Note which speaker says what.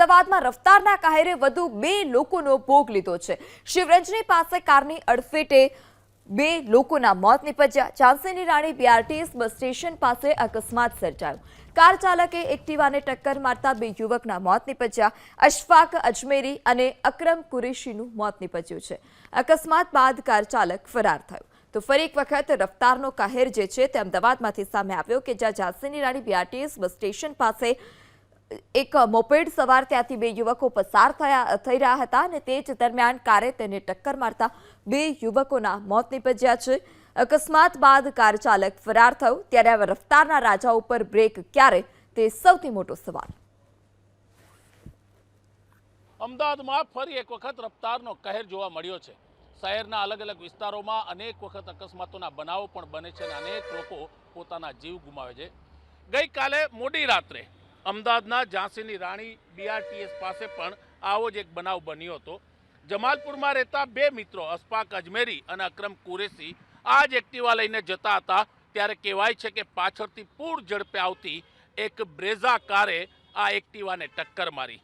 Speaker 1: અમદાવાદમાં રફતારના કહેરે વધુ 2 લોકોનો ભોગ લીધો છે। શિવરંજની પાસે કારની અડફેટે 2 લોકોના મોત નીપજ્યા। ઝાંસીની રાણી બીઆરટીએસ બસ સ્ટેશન પાસે અકસ્માત સર્જાયો। કાર ચાલકે એક્ટિવાને ટક્કર મારતા 2 યુવકના મોત નીપજ્યા। અશફાક અજમેરી અને અકરમ કુરેશીનું મોત નીપજ્યું છે। અકસ્માત બાદ કાર ચાલક ફરાર થયો। તો ફરી એક વખત રફતારનો કહેર જે છે તે અમદાવાદમાંથી સામે આવ્યો કે જ્યાં ઝાંસીની રાણી બીઆરટીએસ બસ સ્ટેશન પાસે એક મોપેડ સવાર ત્યાંથી 2 યુવકો પસાર થઈ રહ્યા હતા અને તે જ દરમિયાન કારે તેને ટક્કર મારતા 2 યુવકોના મોત નીપજ્યા છે। અકસ્માત બાદ કાર ચાલક ફરાર થયો ત્યારે હવે રફતારના રાજા ઉપર બ્રેક ક્યારે તે સૌથી મોટો સવાલ।
Speaker 2: અમદાવાદમાં ફરી એક વખત રફતારનો કહેર જોવા મળ્યો છે। શહેરના અલગ અલગ વિસ્તારોમાં અનેક વખત અકસ્માતોના બનાવો પણ બને છે અને અનેક લોકો પોતાના જીવ ગુમાવે છે। ગઈકાલે મોડી રાત્રે અમદાવાદના ઝાંસીની રાણી બીઆરટીએસ પાસે પણ આવો જ એક બનાવ બન્યો હતો। જમાલપુરમાં રહેતા 2 મિત્રો અશફાક અજમેરી અને અકરમ કુરેશી આ જ એક્ટિવા લઈને જતા હતા ત્યારે કહેવાય છે કે પાછળથી પૂર ઝડપે આવતી એક બ્રેઝા કારે આ એક્ટિવાને ટક્કર મારી।